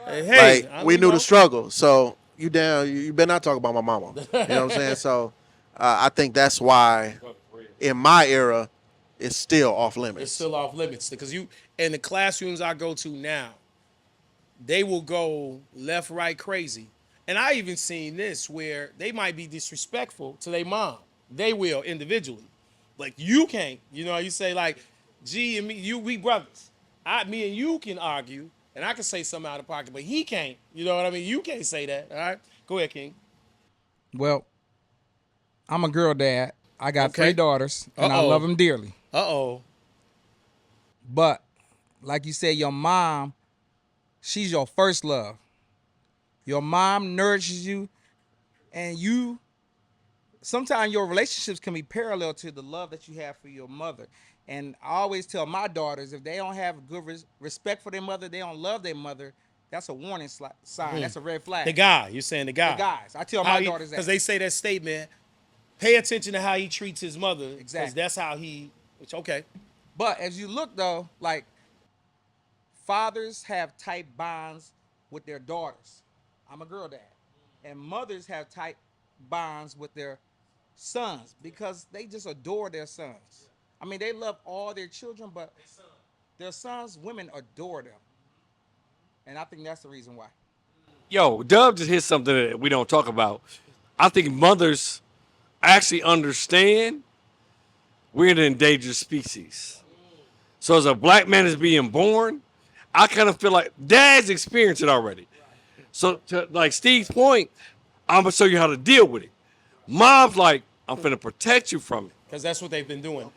Speaker 1: Hey,
Speaker 7: like, we knew the struggle. So you better not talk about my mama. You know what I'm saying? So, I think that's why in my era, it's still off limits.
Speaker 1: It's still off limits because in the classrooms I go to now, they will go left, right, crazy. And I even seen this where they might be disrespectful to their mom. They will individually. Like you can't. You say like, G and me, we brothers. Me and you can argue, and I can say something out of pocket, but he can't. You know what I mean? You can't say that. All right? Go ahead, King.
Speaker 4: Well, I'm a girl dad. I got
Speaker 1: Okay.
Speaker 4: 3 daughters, and I
Speaker 1: Uh-oh.
Speaker 4: love them dearly.
Speaker 1: Uh-oh.
Speaker 4: But like you said, your mom, she's your first love. Your mom nourishes you, and sometimes your relationships can be parallel to the love that you have for your mother. And I always tell my daughters, if they don't have good respect for their mother, they don't love their mother, that's a warning sign. That's a red flag.
Speaker 1: The guy. You're saying the guy.
Speaker 4: The guys. I tell my daughters that.
Speaker 1: Because they say that statement, pay attention to how he treats his mother.
Speaker 4: Exactly.
Speaker 1: Because that's how it's okay.
Speaker 4: But as you look, though, like, fathers have tight bonds with their daughters. I'm a girl dad. And mothers have tight bonds with their sons because they just adore their sons. I mean, they love all their children, but their sons, women adore them. And I think that's the reason why.
Speaker 2: Yo, Dub just hit something that we don't talk about. I think mothers actually understand we're an endangered species. So as a black man is being born, I kind of feel like dads experience it already. So to like Steve's point, I'm gonna show you how to deal with it. Mom's like, I'm finna protect you from it.
Speaker 1: Because that's what they've been doing.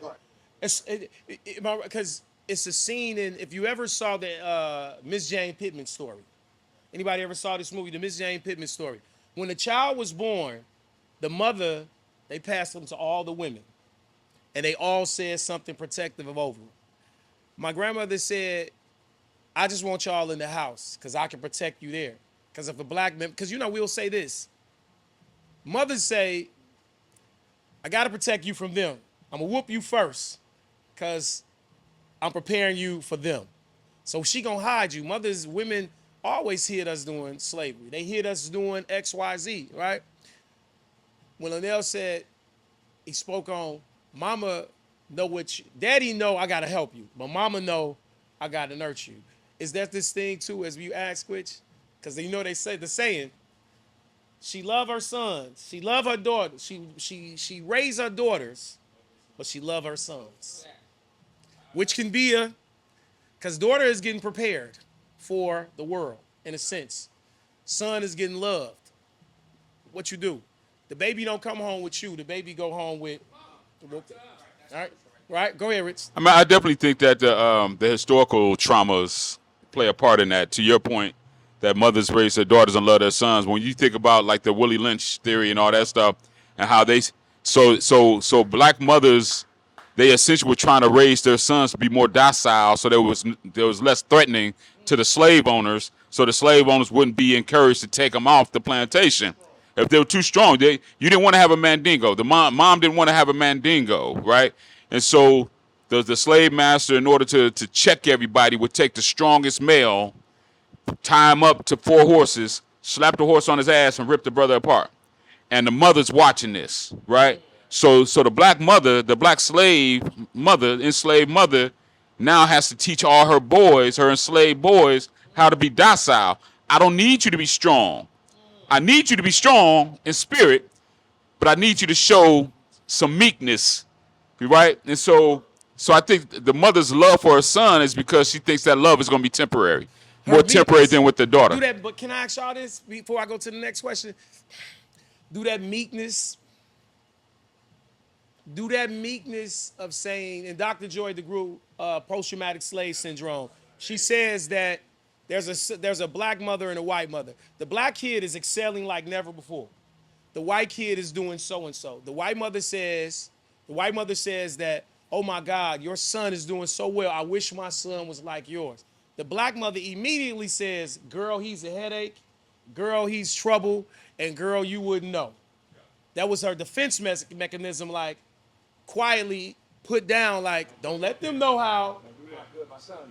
Speaker 1: Because it's a scene in, if you ever saw the Miss Jane Pittman story. Anybody ever saw this movie, the Miss Jane Pittman story? When the child was born, the mother, they passed them to all the women. And they all said something protective of over it. My grandmother said, I just want y'all in the house because I can protect you there. Because if a black man, because we'll say this. Mothers say, I got to protect you from them. I'm going to whoop you first because I'm preparing you for them. So she going to hide you. Women always hid us doing slavery. They hid us doing X, Y, Z, right? When Linnell said, he spoke on, mama know daddy know I got to help you, but mama know I got to nurture you. Is that this thing too, as you ask, which, because they say the saying, she love her sons, she love her daughters, she raised her daughters, but she love her sons. Which can be because daughter is getting prepared for the world, in a sense. Son is getting loved. What you do? The baby don't come home with you, the baby go home with, all right? Right? Go ahead, Rich.
Speaker 3: I mean, I definitely think that the historical traumas play a part in that. To your point, that mothers raise their daughters and love their sons. When you think about like the Willie Lynch theory and all that stuff, and how so black mothers, they essentially were trying to raise their sons to be more docile, so there was less threatening to the slave owners, so the slave owners wouldn't be encouraged to take them off the plantation. If they were too strong, you didn't want to have a mandingo. The mom didn't want to have a mandingo, right? And so the slave master, in order to check everybody, would take the strongest male, tie him up to 4 horses, slap the horse on his ass, and rip the brother apart. And the mother's watching this, right? So the black mother, the black enslaved mother, now has to teach all her boys, her enslaved boys, how to be docile. I don't need you to be strong. I need you to be strong in spirit, but I need you to show some meekness, right? And so I think the mother's love for her son is because she thinks that love is going to be temporary, more temporary than with the daughter.
Speaker 1: Do that, but can I ask y'all this before I go to the next question? Do that meekness do that meekness of saying, and Dr. Joy DeGroot, post-traumatic slave syndrome, she says that there's a black mother and a white mother. The black kid is excelling like never before. The white kid is doing so and so. The white mother says that, oh my God, your son is doing so well. I wish my son was like yours. The black mother immediately says, girl, he's a headache. Girl, he's trouble. And girl, you wouldn't know. That was her defense mechanism, like quietly put down, like, don't let them know how.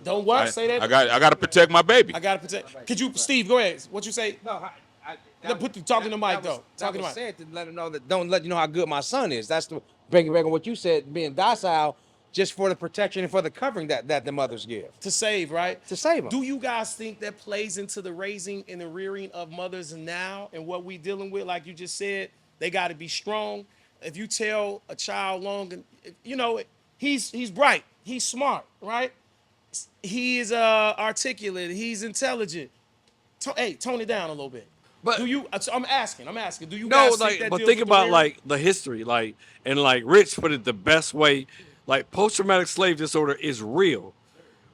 Speaker 1: Don't what? Say that.
Speaker 3: I got to protect my baby.
Speaker 1: I gotta protect. Could you, Steve? Go ahead. What you say?
Speaker 4: No,
Speaker 1: Talking to Mike though. Talking to Mike.
Speaker 4: Said to let him know that don't let you know how good my son is. That's the bringing back on what you said, being docile, just for the protection and for the covering that the mothers give
Speaker 1: To save, right?
Speaker 4: to save them.
Speaker 1: Do you guys think that plays into the raising and the rearing of mothers now and what we dealing with? Like you just said, they got to be strong. If you tell a child long, you know, he's bright, he's smart, right? He is articulate, he's intelligent. Hey, tone it down a little bit.
Speaker 2: But
Speaker 1: Do you? I'm asking. Do you
Speaker 2: no,
Speaker 1: guys think
Speaker 2: like,
Speaker 1: that
Speaker 2: but
Speaker 1: deals
Speaker 2: think
Speaker 1: with the
Speaker 2: about
Speaker 1: rearing?
Speaker 2: like the history, like, and like Rich put it the best way. Like, post-traumatic slave disorder is real.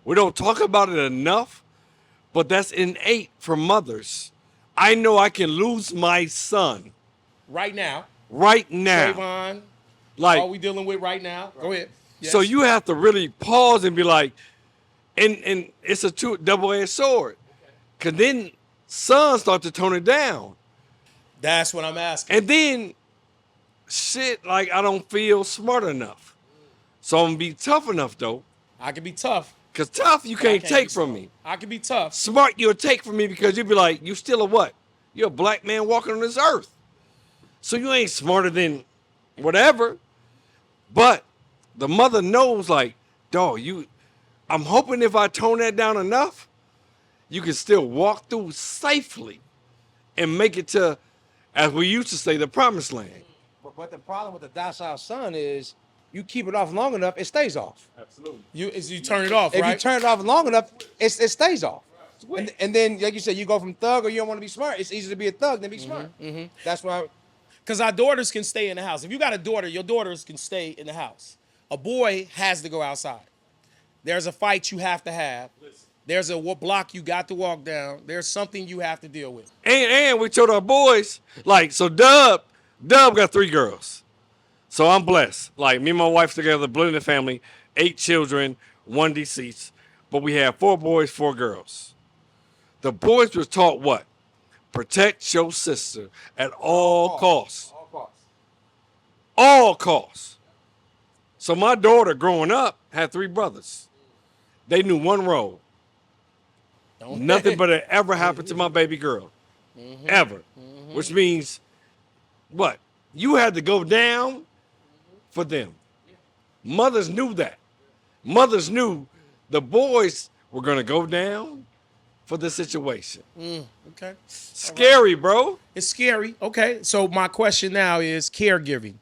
Speaker 2: We don't talk about it enough, but that's innate for mothers. I know I can lose my son
Speaker 1: Right now,
Speaker 2: right now.
Speaker 1: Trayvon,
Speaker 2: Like,
Speaker 1: all we dealing with right now. Go ahead. Yes.
Speaker 2: so you have to really pause and be like, and it's a double-edged sword. Cause then sons start to tone it down.
Speaker 1: That's what I'm asking.
Speaker 2: And then shit, like, I don't feel smart enough. So I'm gonna be tough enough though.
Speaker 1: I can be tough.
Speaker 2: Cause tough you
Speaker 1: but I
Speaker 2: can't take
Speaker 1: be
Speaker 2: from
Speaker 1: smart.
Speaker 2: me.
Speaker 1: I can be tough.
Speaker 2: Smart you'll take from me because you'll be like, you still a what? You're a black man walking on this earth. So you ain't smarter than whatever. But the mother knows, like, dog, I'm hoping if I tone that down enough, you can still walk through safely and make it to, as we used to say, the promised land.
Speaker 4: But the problem with the docile son is you keep it off long enough, it stays off.
Speaker 1: You turn it off,
Speaker 4: If
Speaker 1: right?
Speaker 4: you turn it off long enough, it stays off. And then, like you said, you go from thug or you don't want to be smart. It's easier to be a thug than be smart. That's why.
Speaker 1: Because our daughters can stay in the house. If you got a daughter, your daughters can stay in the house. A boy has to go outside. There's a fight you have to have. There's a block you got to walk down. There's something you have to deal with.
Speaker 2: And we told our boys, like, so Dub got 3 girls. So I'm blessed. Like, me and my wife together, blended family, 8 children, 1 deceased. But we have 4 boys, 4 girls. The boys were taught what? Protect your sister at all costs.
Speaker 4: All costs.
Speaker 2: All costs. So my daughter growing up had 3 brothers. They knew one role. Nothing but it ever happened to my baby girl. Ever. Which means, what? You had to go down for them. Mothers knew that. Mothers knew the boys were going to go down for the situation.
Speaker 1: Okay.
Speaker 2: Scary, bro.
Speaker 1: It's scary. Okay. So my question now is caregiving.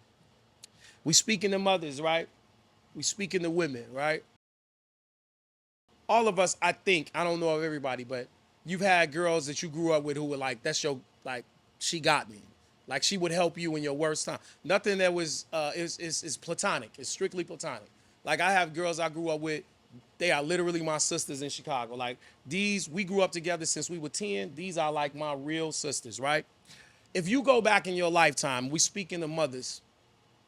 Speaker 1: We speaking to mothers, right? We speaking to women, right? All of us, I think, I don't know of everybody, but you've had girls that you grew up with who were like, that's your, like, she got me. Like, she would help you in your worst time. Nothing that was, is platonic. It's strictly platonic. Like, I have girls I grew up with, they are literally my sisters in Chicago. Like, we grew up together since we were 10. These are like my real sisters, right? If you go back in your lifetime, we speaking to mothers,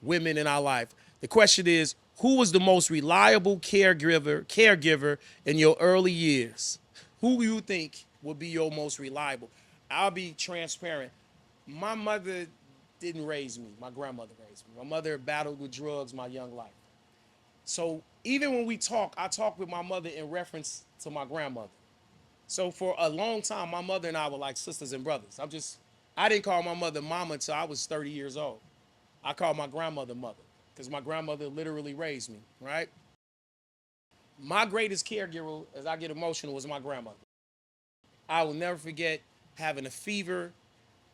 Speaker 1: women in our life. The question is, who was the most reliable caregiver in your early years? Who do you think would be your most reliable? I'll be transparent. My mother didn't raise me. My grandmother raised me. My mother battled with drugs my young life. So even when we talk, I talk with my mother in reference to my grandmother. So for a long time, my mother and I were like sisters and brothers. I didn't call my mother mama until I was 30 years old. I called my grandmother mother because my grandmother literally raised me, right? My greatest caregiver, as I get emotional, was my grandmother. I will never forget having a fever,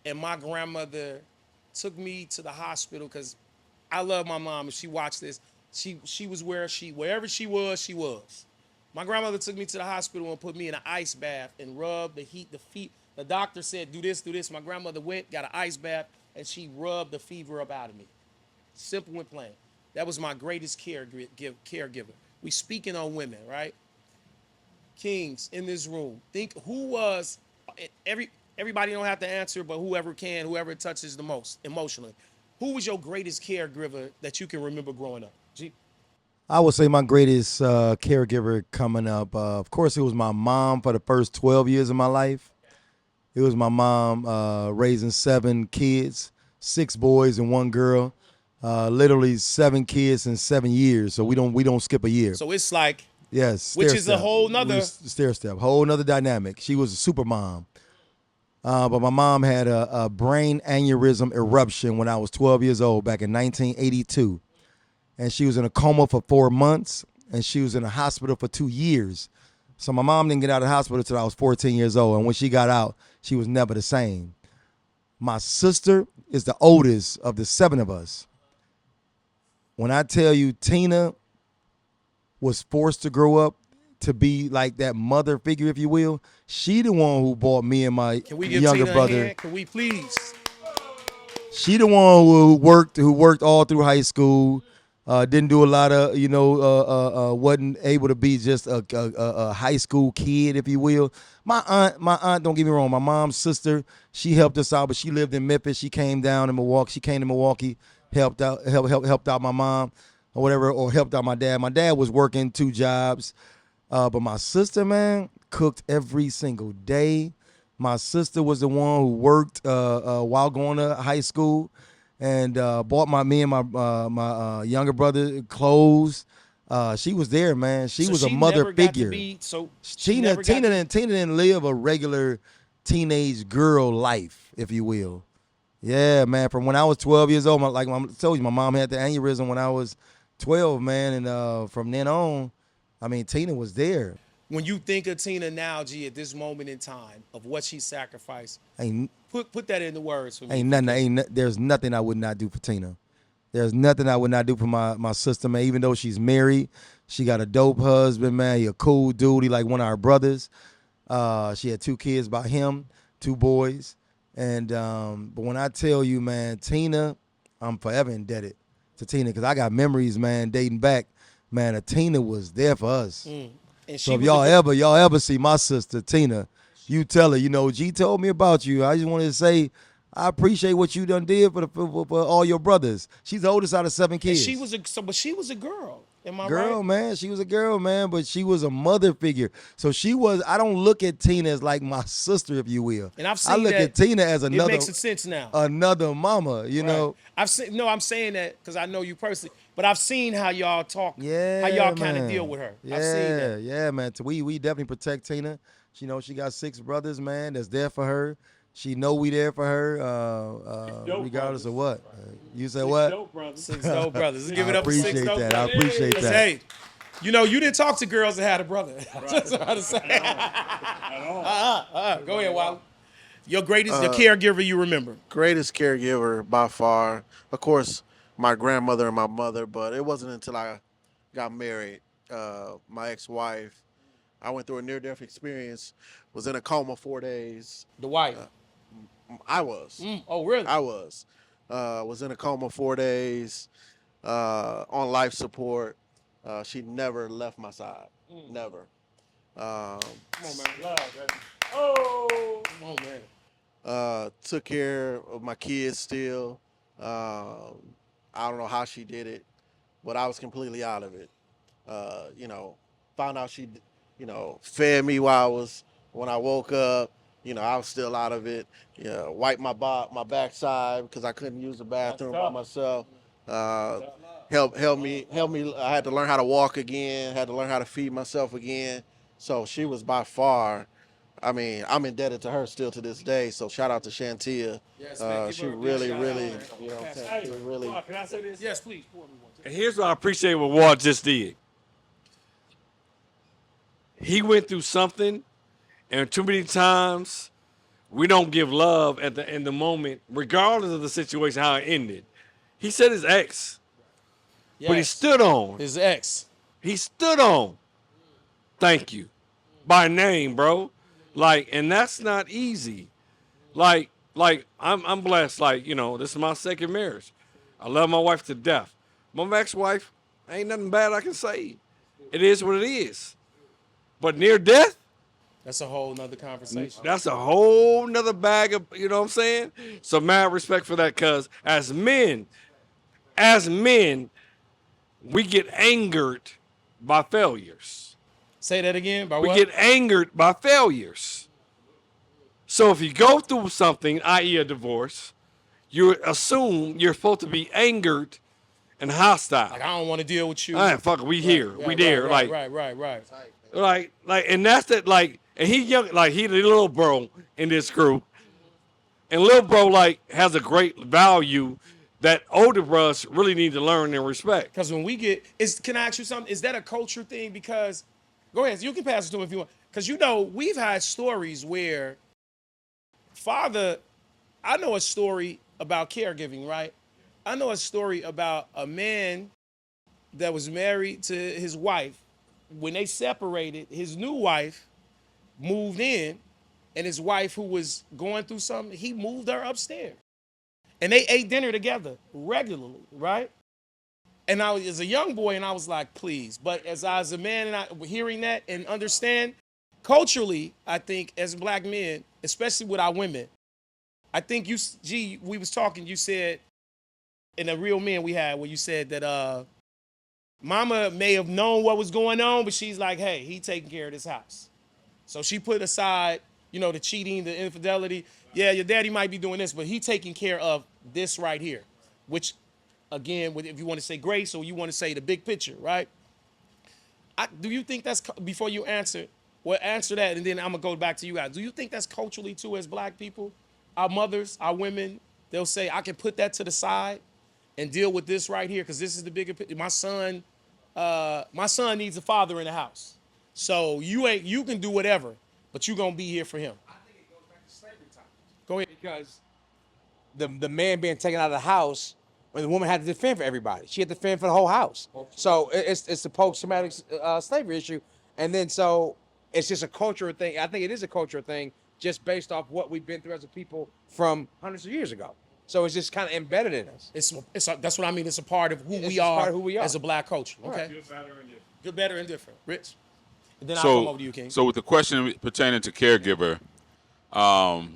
Speaker 1: and my grandmother took me to the hospital because I love my mom. If she watched this, she was wherever she was. My grandmother took me to the hospital and put me in an ice bath and rubbed the feet. The doctor said, do this, do this. My grandmother went, got an ice bath, and she rubbed the fever up out of me. Simple and plain. That was my greatest caregiver. We speaking on women, right? Kings in this room. Think who was everybody don't have to answer, but whoever can, whoever it touches the most emotionally. Who was your greatest caregiver that you can remember growing up? G.
Speaker 6: I would say my greatest caregiver coming up, of course, it was my mom for the first 12 years of my life. It was my mom raising 7 kids, 6 boys and 1 girl, literally 7 kids in 7 years. So we don't skip a year.
Speaker 1: So it's like,
Speaker 6: Yes,
Speaker 1: which
Speaker 6: stair
Speaker 1: is a
Speaker 6: step.
Speaker 1: whole nother.
Speaker 6: Stair step, whole nother dynamic. She was a super mom. But my mom had a brain aneurysm eruption when I was 12 years old back in 1982. And she was in a coma for 4 months, and she was in a hospital for 2 years. So my mom didn't get out of the hospital until I was 14 years old, and when she got out, she was never the same. My sister is the oldest of the 7 of us. When I tell you Tina was forced to grow up to be like that mother figure, if you will, she the one who bought me and my
Speaker 1: Can we give
Speaker 6: younger
Speaker 1: Tina
Speaker 6: brother.
Speaker 1: a hand? Can we please?
Speaker 6: She the one who worked all through high school. Didn't do a lot of, wasn't able to be just a high school kid, if you will. My aunt, don't get me wrong, my mom's sister, she helped us out, but she lived in Memphis. She came down in Milwaukee. She came to Milwaukee, helped out my mom or whatever, or helped out my dad. My dad was working 2 jobs, but my sister, man, cooked every single day. My sister was the one who worked while going to high school, and bought me and my younger brother clothes. She was there, man. She was a mother
Speaker 1: never got to
Speaker 6: figure.
Speaker 1: be- so
Speaker 6: Tina didn't live a regular teenage girl life, if you will. Yeah, man. From when I was 12 years old, like I told you, my mom had the aneurysm when I was 12, man, and from then on, I mean, Tina was there.
Speaker 1: When you think of Tina now, G, at this moment in time of what she sacrificed,
Speaker 6: Ain't
Speaker 1: put that into words for me.
Speaker 6: There's nothing I would not do for Tina. There's nothing I would not do for my sister, man. Even though she's married, she got a dope husband, man. He a cool dude. He like one of our brothers. She had 2 kids by him, 2 boys. And but when I tell you, man, Tina, I'm forever indebted to Tina because I got memories, man, dating back. Man, Tina was there for us.
Speaker 1: And
Speaker 6: So if y'all ever see my sister Tina, you tell her, G told me about you. I just wanted to say I appreciate what you done did for all your brothers. She's the oldest out of 7 kids.
Speaker 1: she was a girl. Am I
Speaker 6: girl,
Speaker 1: right?
Speaker 6: man. She was a girl, man, but she was a mother figure. So I don't look at Tina as like my sister, if you will.
Speaker 1: And I've seen
Speaker 6: I look
Speaker 1: that
Speaker 6: at Tina as
Speaker 1: It makes sense now.
Speaker 6: another mama, you know.
Speaker 1: I'm saying that because I know you personally, but I've seen how y'all talk,
Speaker 6: Yeah,
Speaker 1: how y'all kind of
Speaker 6: man.
Speaker 1: deal with her.
Speaker 6: Yeah,
Speaker 1: I've seen that.
Speaker 6: yeah, man. We definitely protect Tina. She she got 6 brothers, man, that's there for her. She know we there for her, regardless of what. You said what?
Speaker 1: Six dope brothers. Let's give it
Speaker 6: I
Speaker 1: up for 6
Speaker 6: appreciate
Speaker 1: dope
Speaker 6: that. I
Speaker 1: brothers.
Speaker 6: appreciate
Speaker 1: 'Cause,
Speaker 6: that.
Speaker 1: hey, you didn't talk to girls that had a brother. That's what I'm saying. Go ahead, Wally. Your greatest, your caregiver you remember.
Speaker 7: Greatest caregiver by far, of course, my grandmother and my mother. But it wasn't until I got married, my ex-wife, I went through a near-death experience. Was in a coma 4 days.
Speaker 1: The wife.
Speaker 7: I was.
Speaker 1: Oh, really?
Speaker 7: I was in a coma 4 days, on life support. She never left my side. Never.
Speaker 1: Come on, man. Oh, come on, man.
Speaker 7: Took care of my kids still. I don't know how she did it, but I was completely out of it. Found out she, fed me when I woke up. I was still out of it. Wiped my backside because I couldn't use the bathroom by myself. Help me. I had to learn how to walk again. Had to learn how to feed myself again. So she was by far. I mean, I'm indebted to her still to this day. So shout out to Shantia.
Speaker 1: Yes, man. Give
Speaker 7: She
Speaker 1: her a big
Speaker 7: really,
Speaker 1: shout out,
Speaker 7: really,
Speaker 1: man.
Speaker 7: you know what I'm saying? She really.
Speaker 1: Can I say this? Yes, please. Pour me one.
Speaker 2: And here's what I appreciate what Ward just did. He went through something, and too many times we don't give love in the moment, regardless of the situation, how it ended. He said his ex, but he
Speaker 1: Yes.
Speaker 2: stood on.
Speaker 1: His ex.
Speaker 2: He stood on. Thank you. By name, bro. And that's not easy. I'm blessed. This is my second marriage. I love my wife to death. My ex-wife, ain't nothing bad I can say. It is what it is. But near death,
Speaker 1: That's a whole nother conversation.
Speaker 2: that's a whole nother bag of, you know what I'm saying? So mad respect for that, cuz as men, we get angered by failures.
Speaker 1: Say that again. By
Speaker 2: We
Speaker 1: what?
Speaker 2: get angered by failures. So if you go through something, i.e. a divorce, you assume you're supposed to be angered and hostile.
Speaker 1: Like, I don't want to deal with you.
Speaker 2: All right, fuck it, we here, we there.
Speaker 1: Right,
Speaker 2: like,
Speaker 1: right.
Speaker 2: and that's that, like, and he young, like, he the little bro in this group. And little bro, like, has a great value that older bros really need to learn and respect.
Speaker 1: Because when we get, can I ask you something? Is that a culture thing? Because, go ahead, you can pass it to him if you want. Because, you know, we've had stories where I know a story about caregiving, right? I know a story about a man that was married to his wife. When they separated, his new wife moved in, and his wife, who was going through something, he moved her upstairs. And they ate dinner together regularly, right? And I was as a young boy, and I was like, please. But as I was a man, and I hearing that and understand, culturally, I think as black men, especially with our women, I think we was talking, you said, in a Real Men we had, where you said that mama may have known what was going on, but she's like, hey, he taking care of this house. So she put aside, you know, the cheating, the infidelity. Yeah, your daddy might be doing this, but he taking care of this right here, which, again, if you want to say grace or you want to say the big picture, right? Do you think that's, before you answer, well, answer that, and then I'm going to go back to you guys. Do you think that's culturally, too, as black people? Our mothers, our women, they'll say, I can put that to the side and deal with this right here, because this is the bigger picture. My son needs a father in the house. So you can do whatever, but you're going to be here for him.
Speaker 4: I think it goes back to slavery time.
Speaker 1: Go ahead.
Speaker 4: Because the man being taken out of the house, when the woman had to defend for everybody. She had to defend for the whole house. So it's the post-traumatic slavery issue. And then so it's just a cultural thing. I think it is a cultural thing just based off what we've been through as a people from hundreds of years ago. So it's just kind of embedded in us.
Speaker 1: That's what I mean. It's a part of who we are as a black culture. Okay.
Speaker 4: Right.
Speaker 1: Good, better, and different. Rich. And then I'll
Speaker 3: So,
Speaker 1: come over to you, King.
Speaker 3: so with the question pertaining to caregiver, I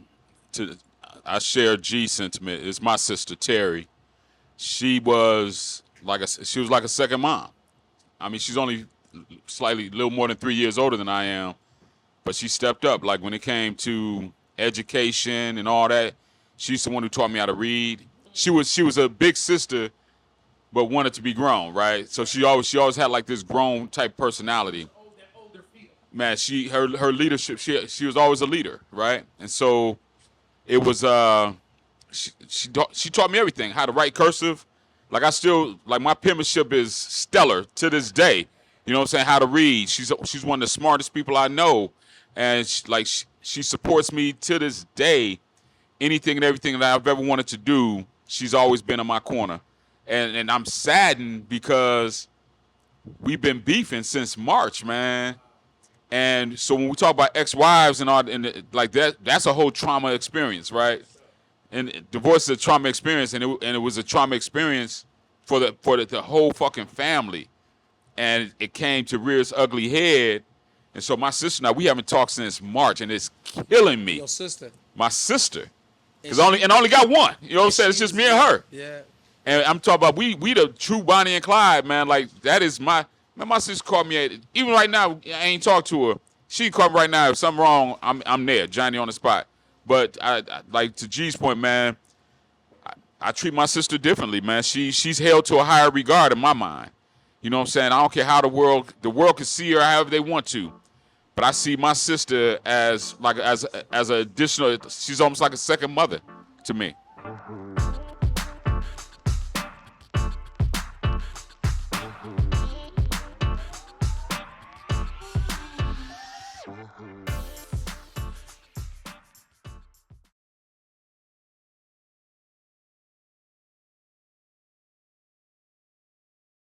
Speaker 3: share G sentiment. It's my sister Terry. She was like a second mom. I mean, she's only a little more than 3 years older than I am, but she stepped up. Like when it came to education and all that, she's the one who taught me how to read. She was a big sister, but wanted to be grown, right? So she always had like this grown type personality. Man, her leadership, she was always a leader, right? And so it was she taught me everything, how to write cursive. Like my penmanship is stellar to this day. You know what I'm saying? How to read. She's one of the smartest people I know, and she supports me to this day. Anything and everything that I've ever wanted to do, she's always been in my corner. And I'm saddened because we've been beefing since March, man. And so when we talk about ex-wives and all, and like that's a whole trauma experience, right? And divorce is a trauma experience, and it was a trauma experience for the whole fucking family. And it came to rear its ugly head. And so my sister and I, we haven't talked since March, and it's killing me.
Speaker 1: Your sister.
Speaker 3: My sister. Because I only got one. You know what I'm saying? It's just me and her.
Speaker 1: Yeah.
Speaker 3: And I'm talking about we the true Bonnie and Clyde, man. Like that is my sister called me even right now. I ain't talked to her. She called me right now. If something wrong, I'm there, Johnny on the spot. But I like to G's point, man. I treat my sister differently, man. She's held to a higher regard in my mind. You know what I'm saying? I don't care how the world can see her however they want to. But I see my sister as an additional. She's almost like a second mother to me.